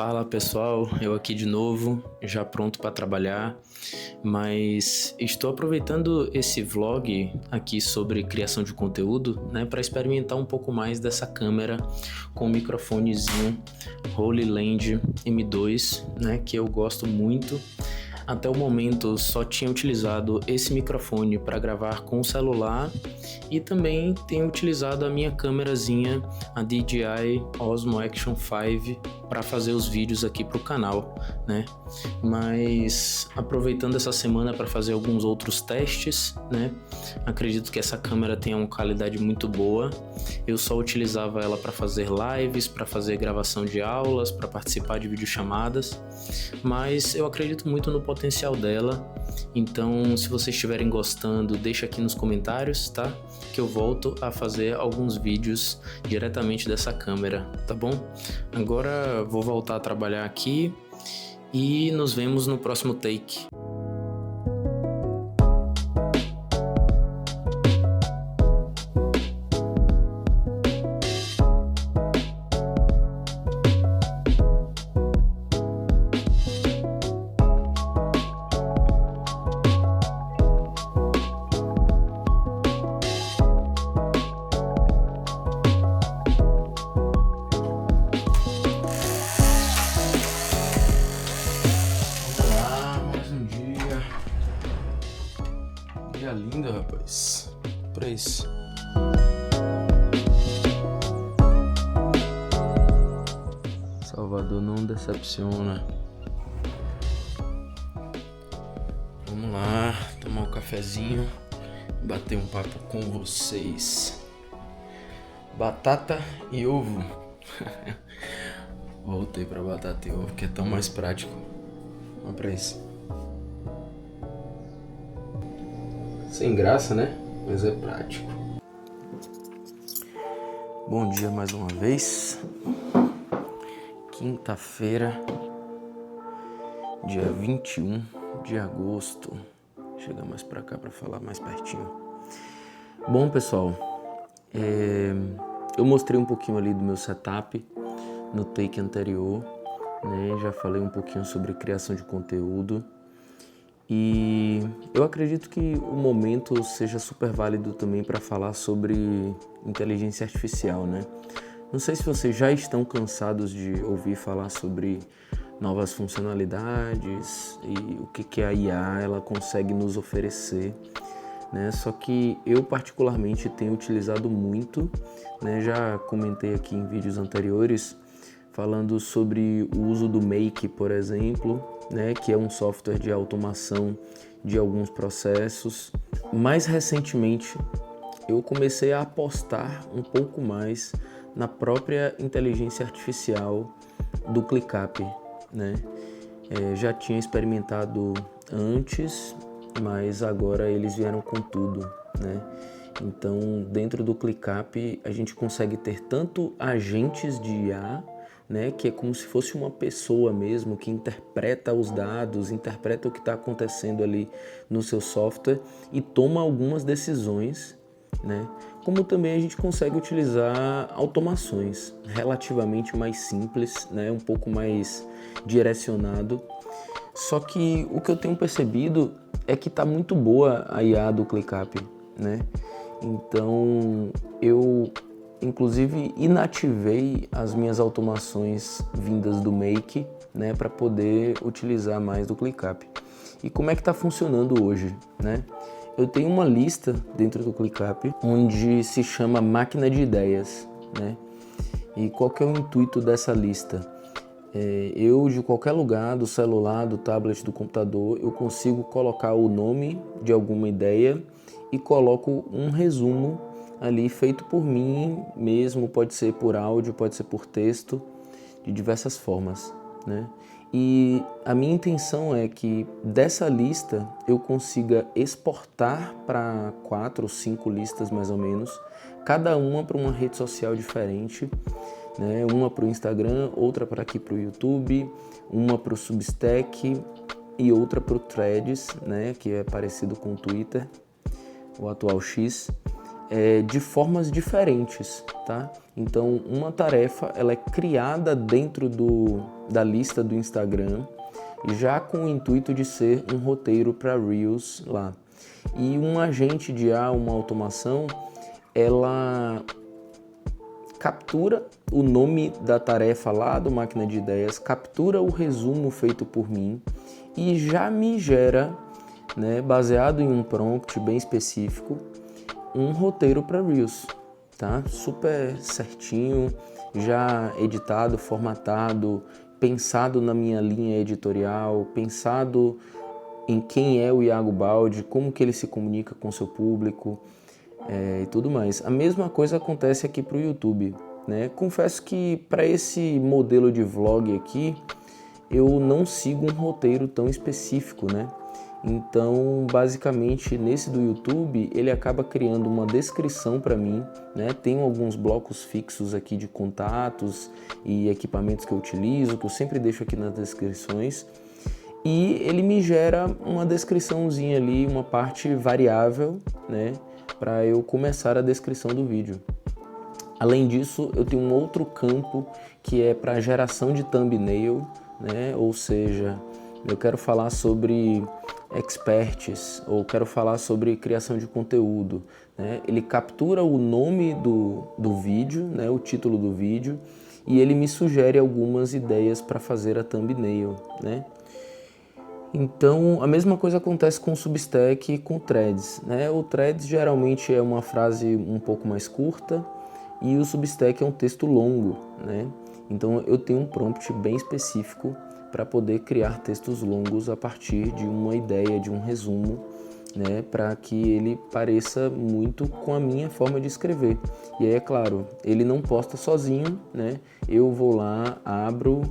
Fala pessoal, eu aqui de novo, já pronto para trabalhar, mas estou aproveitando esse vlog aqui sobre criação de conteúdo, né, para experimentar um pouco mais dessa câmera com o microfonezinho Holy Land M2, né, que eu gosto muito. Até o momento só tinha utilizado esse microfone para gravar com o celular e também tenho utilizado a minha câmerazinha, a DJI Osmo Action 5, para fazer os vídeos aqui para o canal, né? Mas aproveitando essa semana para fazer alguns outros testes, né? Acredito que essa câmera tenha uma qualidade muito boa. Eu só utilizava ela para fazer lives, para fazer gravação de aulas, para participar de videochamadas, mas eu acredito muito no potencial dela. Então, se vocês estiverem gostando, deixa aqui nos comentários, tá? Que eu volto a fazer alguns vídeos diretamente dessa câmera, tá bom? Agora vou voltar a trabalhar aqui e nos vemos no próximo take. Dia lindo, rapaz. Pra isso. Salvador não decepciona. Vamos lá, tomar um cafezinho, bater um papo com vocês. Batata e ovo. Voltei pra batata e ovo, que é tão mais prático. Vamos pra isso. Sem graça, né? Mas é prático. Bom dia mais uma vez. Quinta-feira, dia 21 de agosto. Chega mais pra cá pra falar mais pertinho. Bom, pessoal, eu mostrei um pouquinho ali do meu setup no take anterior, né? Já falei um pouquinho sobre criação de conteúdo. E eu acredito que o momento seja super válido também para falar sobre inteligência artificial, né? Não sei se vocês já estão cansados de ouvir falar sobre novas funcionalidades e o que a IA ela consegue nos oferecer, né? Só que eu particularmente tenho utilizado muito, né? Já comentei aqui em vídeos anteriores falando sobre o uso do Make, por exemplo, né, que é um software de automação de alguns processos. Mais recentemente, eu comecei a apostar um pouco mais na própria inteligência artificial do ClickUp, né? Já tinha experimentado antes, mas agora eles vieram com tudo, né? Então, dentro do ClickUp, a gente consegue ter tanto agentes de IA, né, que é como se fosse uma pessoa mesmo que interpreta os dados, interpreta o que está acontecendo ali no seu software e toma algumas decisões, né? Como também a gente consegue utilizar automações relativamente mais simples, né, um pouco mais direcionado. Só que o que eu tenho percebido é que está muito boa a IA do ClickUp, né? Então eu inclusive inativei as minhas automações vindas do Make, né, para poder utilizar mais do ClickUp. E como é que está funcionando hoje, né? Eu tenho uma lista dentro do ClickUp onde se chama máquina de ideias, né? E qual que é o intuito dessa lista? Eu de qualquer lugar, do celular, do tablet, do computador, eu consigo colocar o nome de alguma ideia e coloco um resumo ali feito por mim mesmo, pode ser por áudio, pode ser por texto, de diversas formas, né? E a minha intenção é que dessa lista eu consiga exportar para 4 ou 5 listas mais ou menos, cada uma para uma rede social diferente, né? Uma para o Instagram, outra para aqui para o YouTube, uma para o Substack e outra para o Threads, né? Que é parecido com o Twitter, o atual X. de formas diferentes, tá? Então, uma tarefa ela é criada dentro da lista do Instagram, já com o intuito de ser um roteiro para Reels lá. E um agente de IA, uma automação, ela captura o nome da tarefa lá do Máquina de Ideias, captura o resumo feito por mim e já me gera, né, baseado em um prompt bem específico, um roteiro para Reels, tá? Super certinho, já editado, formatado, pensado na minha linha editorial, pensado em quem é o Iago Baldi, como que ele se comunica com o seu público e tudo mais. A mesma coisa acontece aqui para o YouTube, né? Confesso que para esse modelo de vlog aqui, eu não sigo um roteiro tão específico, né? Então, basicamente, nesse do YouTube, ele acaba criando uma descrição para mim, né? Tenho alguns blocos fixos aqui de contatos e equipamentos que eu utilizo, que eu sempre deixo aqui nas descrições. E ele me gera uma descriçãozinha ali, uma parte variável, né? Para eu começar a descrição do vídeo. Além disso, eu tenho um outro campo que é para geração de thumbnail, né? Ou seja, eu quero falar sobre experts ou quero falar sobre criação de conteúdo, né? Ele captura o nome do vídeo, né? O título do vídeo, e ele me sugere algumas ideias para fazer a thumbnail, né? Então, a mesma coisa acontece com o Substack e com o Threads, né? O Threads geralmente é uma frase um pouco mais curta e o Substack é um texto longo, né? Então, eu tenho um prompt bem específico para poder criar textos longos a partir de uma ideia, de um resumo, né? Para que ele pareça muito com a minha forma de escrever. E aí, é claro, ele não posta sozinho, né? Eu vou lá, abro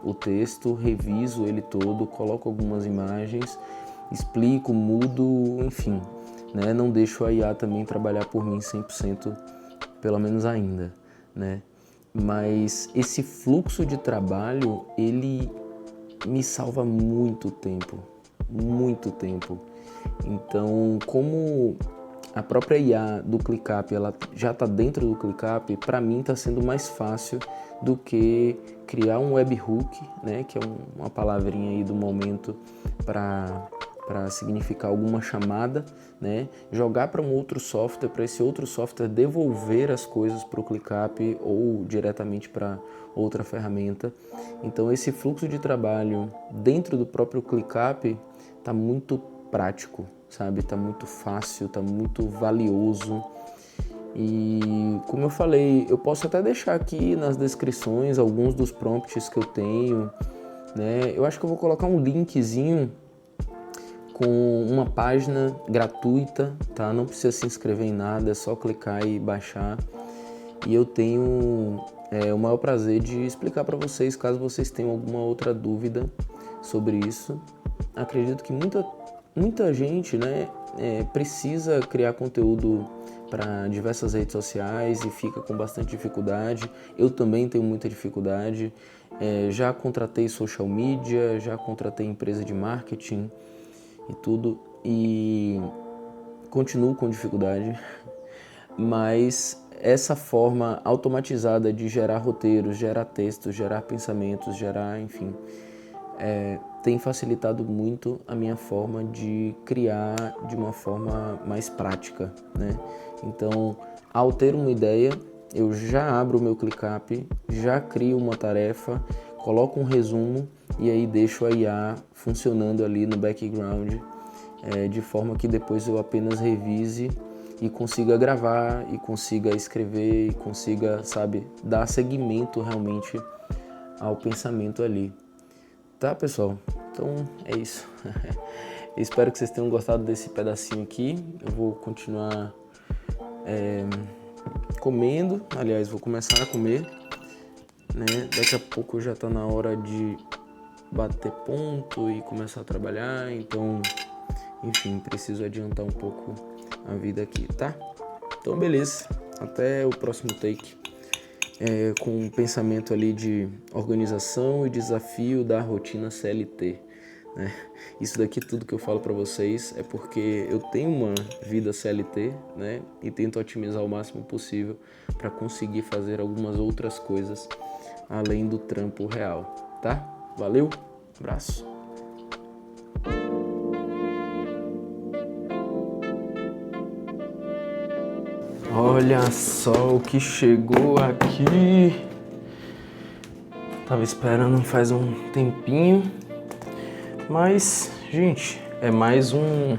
o texto, reviso ele todo, coloco algumas imagens, explico, mudo, enfim, né? Não deixo a IA também trabalhar por mim 100%, pelo menos ainda, né? Mas esse fluxo de trabalho, ele me salva muito tempo, muito tempo. Então, como a própria IA do ClickUp, ela já está dentro do ClickUp, para mim está sendo mais fácil do que criar um webhook, né, que é uma palavrinha aí do momento para significar alguma chamada, né, jogar para um outro software, para esse outro software devolver as coisas para o ClickUp ou diretamente para outra ferramenta. Então esse fluxo de trabalho dentro do próprio ClickUp está muito prático, sabe? Tá muito fácil, tá muito valioso. E como eu falei, eu posso até deixar aqui nas descrições alguns dos prompts que eu tenho, né? Eu acho que eu vou colocar um linkzinho com uma página gratuita, tá? Não precisa se inscrever em nada, é só clicar e baixar. E eu tenho o maior prazer de explicar para vocês, caso vocês tenham alguma outra dúvida sobre isso. Acredito que muita gente, né, precisa criar conteúdo para diversas redes sociais e fica com bastante dificuldade. Eu também tenho muita dificuldade. Já contratei social media, já contratei empresa de marketing e tudo, e continuo com dificuldade, mas essa forma automatizada de gerar roteiros, gerar textos, gerar pensamentos, gerar, enfim, tem facilitado muito a minha forma de criar de uma forma mais prática, né? Então, ao ter uma ideia, eu já abro o meu ClickUp, já crio uma tarefa, coloco um resumo e aí deixo a IA funcionando ali no background, de forma que depois eu apenas revise e consiga gravar, e consiga escrever, e consiga, sabe, dar seguimento realmente ao pensamento ali. Tá, pessoal? Então é isso. Espero que vocês tenham gostado desse pedacinho aqui. Eu vou continuar comendo. Aliás, vou começar a comer, né? Daqui a pouco já tá na hora de bater ponto e começar a trabalhar. Então, enfim, preciso adiantar um pouco a vida aqui, tá? Então, beleza. Até o próximo take. Com um pensamento ali de organização e desafio da rotina CLT, né? Isso daqui tudo que eu falo para vocês é porque eu tenho uma vida CLT, né? E tento otimizar o máximo possível para conseguir fazer algumas outras coisas além do trampo real, tá? Valeu, abraço. Olha só o que chegou aqui. Tava esperando faz um tempinho, mas, gente, é mais um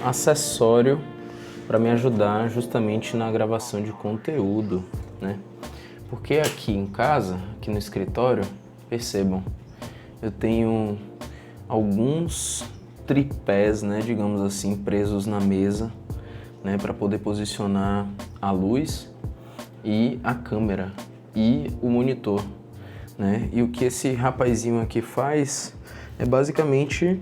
acessório para me ajudar justamente na gravação de conteúdo, né? Porque aqui em casa, aqui no escritório, percebam, eu tenho alguns tripés, né, digamos assim, presos na mesa, né, para poder posicionar a luz e a câmera e o monitor, né? E o que esse rapazinho aqui faz é basicamente,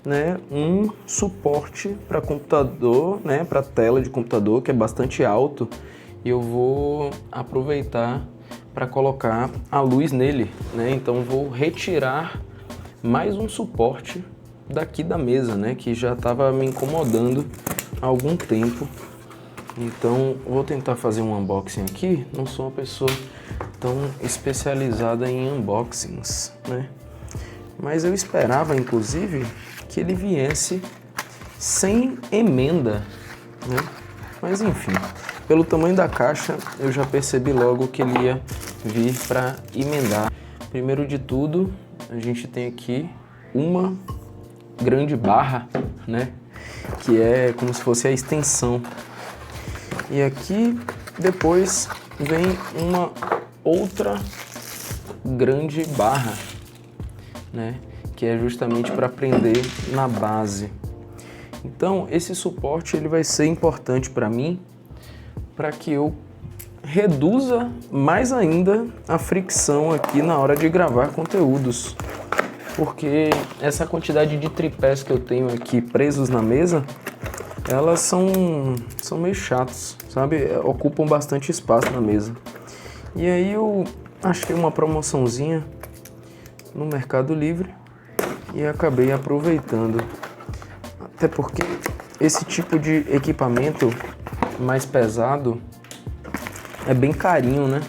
né, um suporte para computador, né, para tela de computador, que é bastante alto, e eu vou aproveitar para colocar a luz nele, né? Então vou retirar mais um suporte daqui da mesa, né, que já estava me incomodando há algum tempo. Então vou tentar fazer um unboxing aqui. Não sou uma pessoa tão especializada em unboxings, né? Mas eu esperava, inclusive, que ele viesse sem emenda, né? Mas enfim, pelo tamanho da caixa, eu já percebi logo que ele ia vir para emendar. Primeiro de tudo, a gente tem aqui uma grande barra, né? Que é como se fosse a extensão. E aqui depois vem uma outra grande barra, né? Que é justamente para prender na base. Então esse suporte ele vai ser importante para mim, para que eu reduza mais ainda a fricção aqui na hora de gravar conteúdos. Porque essa quantidade de tripés que eu tenho aqui presos na mesa, elas são meio chatos, sabe? Ocupam bastante espaço na mesa. E aí eu achei uma promoçãozinha no Mercado Livre e acabei aproveitando. Até porque esse tipo de equipamento mais pesado é bem carinho, né?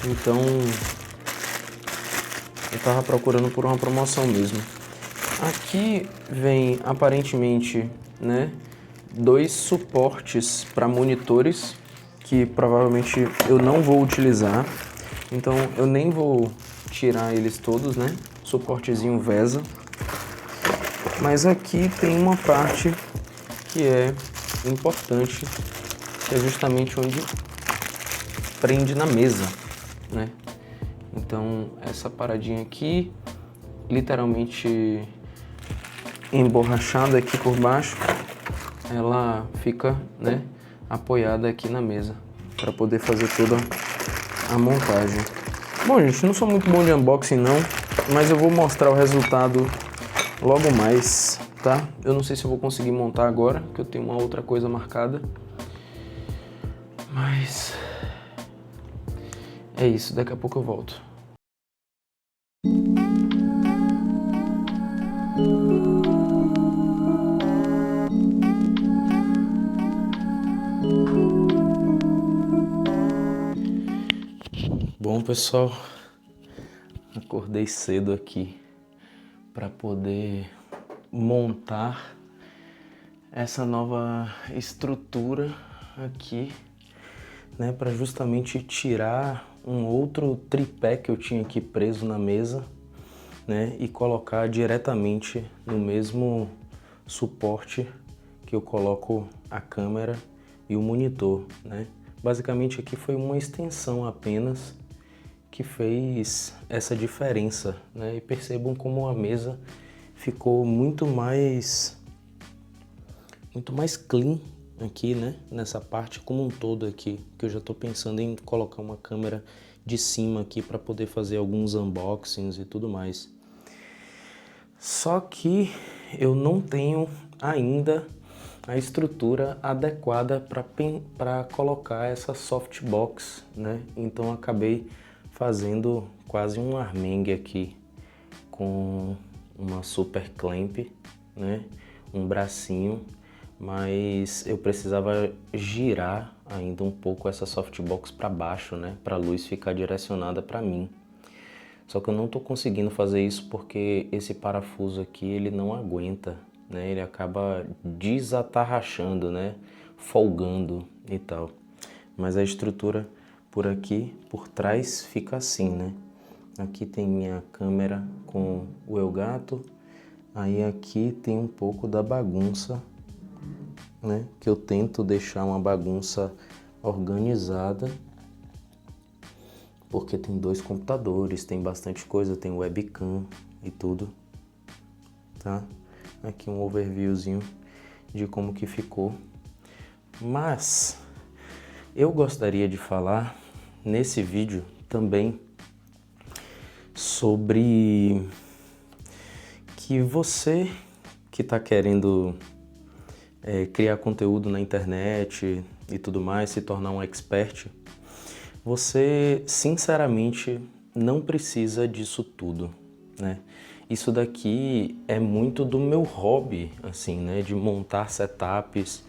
Então eu tava procurando por uma promoção mesmo. Aqui vem aparentemente, né, 2 suportes para monitores que provavelmente eu não vou utilizar. Então eu nem vou tirar eles todos, né? Suportezinho VESA. Mas aqui tem uma parte que é importante, que é justamente onde prende na mesa, né? Então essa paradinha aqui, literalmente emborrachada aqui por baixo, ela fica, né, apoiada aqui na mesa para poder fazer toda a montagem. Bom, gente, não sou muito bom de unboxing não, mas eu vou mostrar o resultado logo mais, tá? Eu não sei se eu vou conseguir montar agora, porque eu tenho uma outra coisa marcada. Mas é isso, daqui a pouco eu volto. Bom, pessoal, acordei cedo aqui para poder montar essa nova estrutura aqui, né, para justamente tirar um outro tripé que eu tinha aqui preso na mesa, né, e colocar diretamente no mesmo suporte que eu coloco a câmera e o monitor, né? Basicamente aqui foi uma extensão apenas que fez essa diferença, né? E percebam como a mesa ficou muito mais clean aqui, né? Nessa parte como um todo aqui, que eu já estou pensando em colocar uma câmera de cima aqui para poder fazer alguns unboxings e tudo mais. Só que eu não tenho ainda a estrutura adequada para colocar essa softbox, né? Então acabei fazendo quase um armengue aqui com uma super clamp, né? Um bracinho, mas eu precisava girar ainda um pouco essa softbox para baixo, né? Para a luz ficar direcionada para mim. Só que eu não estou conseguindo fazer isso porque esse parafuso aqui ele não aguenta, né? Ele acaba desatarrachando, né? Folgando e tal. Mas a estrutura por aqui, por trás, fica assim, né? Aqui tem minha câmera com o Elgato. Aí aqui tem um pouco da bagunça, né? Que eu tento deixar uma bagunça organizada. Porque tem 2 computadores, tem bastante coisa, tem webcam e tudo, tá? Aqui um overviewzinho de como que ficou. Mas eu gostaria de falar nesse vídeo também sobre que você que está querendo criar conteúdo na internet e tudo mais, se tornar um expert, você, sinceramente, não precisa disso tudo, né? Isso daqui é muito do meu hobby, assim, né? De montar setups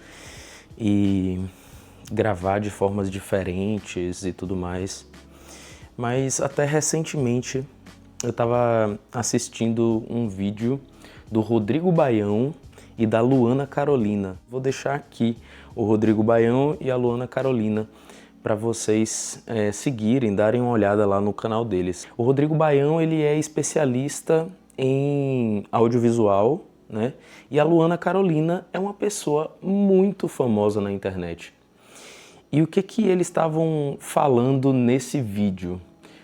e gravar de formas diferentes e tudo mais. Mas até recentemente eu estava assistindo um vídeo do Rodrigo Baião e da Luana Carolina. Vou deixar aqui o Rodrigo Baião e a Luana Carolina para vocês seguirem, darem uma olhada lá no canal deles. O Rodrigo Baião, ele é especialista em audiovisual, né? E a Luana Carolina é uma pessoa muito famosa na internet. E o que eles estavam falando nesse vídeo?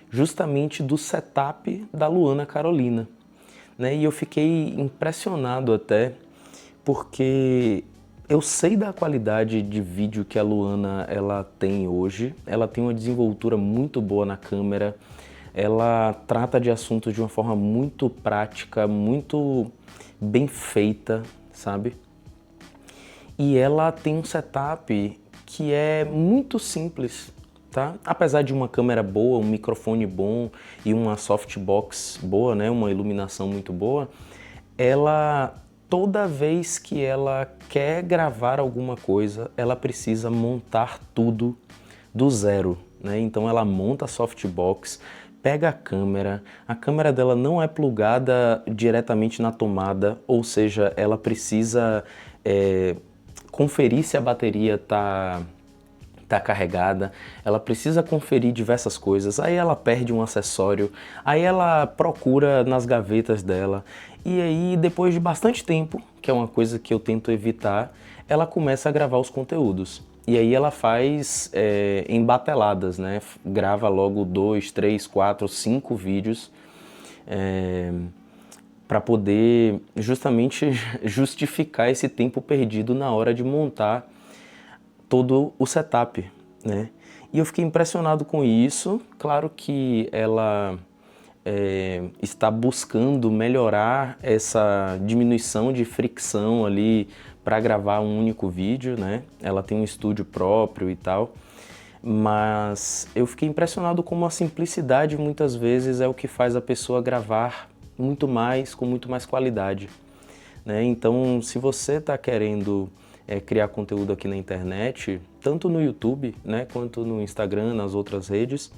Justamente do setup da Luana Carolina, né? E eu fiquei impressionado até, porque eu sei da qualidade de vídeo que a Luana ela tem hoje. Ela tem uma desenvoltura muito boa na câmera. Ela trata de assuntos de uma forma muito prática, muito bem feita, sabe? E ela tem um setup que é muito simples, tá? Apesar de uma câmera boa, um microfone bom e uma softbox boa, né? Uma iluminação muito boa, ela, toda vez que ela quer gravar alguma coisa, ela precisa montar tudo do zero, né? Então ela monta a softbox, pega a câmera dela não é plugada diretamente na tomada, ou seja, ela precisa conferir se a bateria tá carregada, ela precisa conferir diversas coisas, aí ela perde um acessório, aí ela procura nas gavetas dela, e aí depois de bastante tempo, que é uma coisa que eu tento evitar, ela começa a gravar os conteúdos. E aí ela faz em bateladas, né? Grava logo 2, 3, 4, 5 vídeos para poder justamente justificar esse tempo perdido na hora de montar todo o setup, né? E eu fiquei impressionado com isso. Claro que ela está buscando melhorar essa diminuição de fricção ali para gravar um único vídeo, né? Ela tem um estúdio próprio e tal, mas eu fiquei impressionado como a simplicidade muitas vezes é o que faz a pessoa gravar muito mais, com muito mais qualidade, né? Então, se você está querendo criar conteúdo aqui na internet, tanto no YouTube, né, quanto no Instagram, nas outras redes,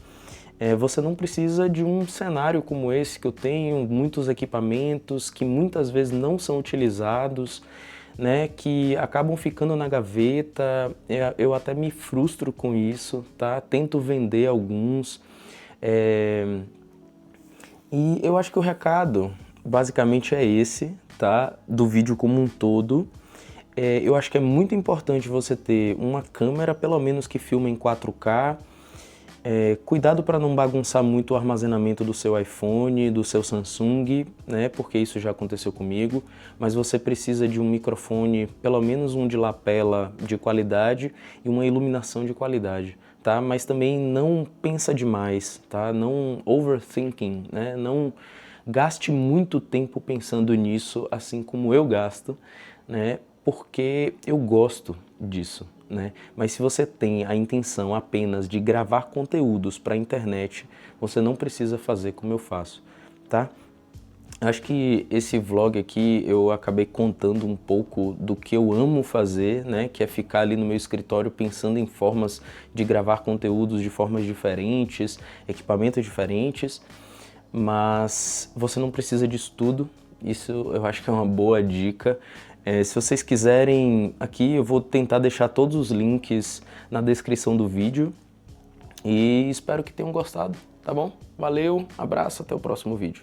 você não precisa de um cenário como esse que eu tenho, muitos equipamentos que muitas vezes não são utilizados, né, que acabam ficando na gaveta. Eu até me frustro com isso, tá? Tento vender alguns. E eu acho que o recado basicamente é esse, tá? Do vídeo como um todo. Eu acho que é muito importante você ter uma câmera, pelo menos que filme em 4K. Cuidado para não bagunçar muito o armazenamento do seu iPhone, do seu Samsung, né? Porque isso já aconteceu comigo. Mas você precisa de um microfone, pelo menos um de lapela de qualidade e uma iluminação de qualidade, tá? Mas também não pensa demais, tá? Não overthinking, né? Não gaste muito tempo pensando nisso, assim como eu gasto, né? Porque eu gosto disso, né? Mas se você tem a intenção apenas de gravar conteúdos para a internet, você não precisa fazer como eu faço, tá? Acho que esse vlog aqui eu acabei contando um pouco do que eu amo fazer, né? Que é ficar ali no meu escritório pensando em formas de gravar conteúdos de formas diferentes, equipamentos diferentes, mas você não precisa disso tudo. Isso eu acho que é uma boa dica. Se vocês quiserem, aqui eu vou tentar deixar todos os links na descrição do vídeo e espero que tenham gostado, tá bom? Valeu, abraço, até o próximo vídeo.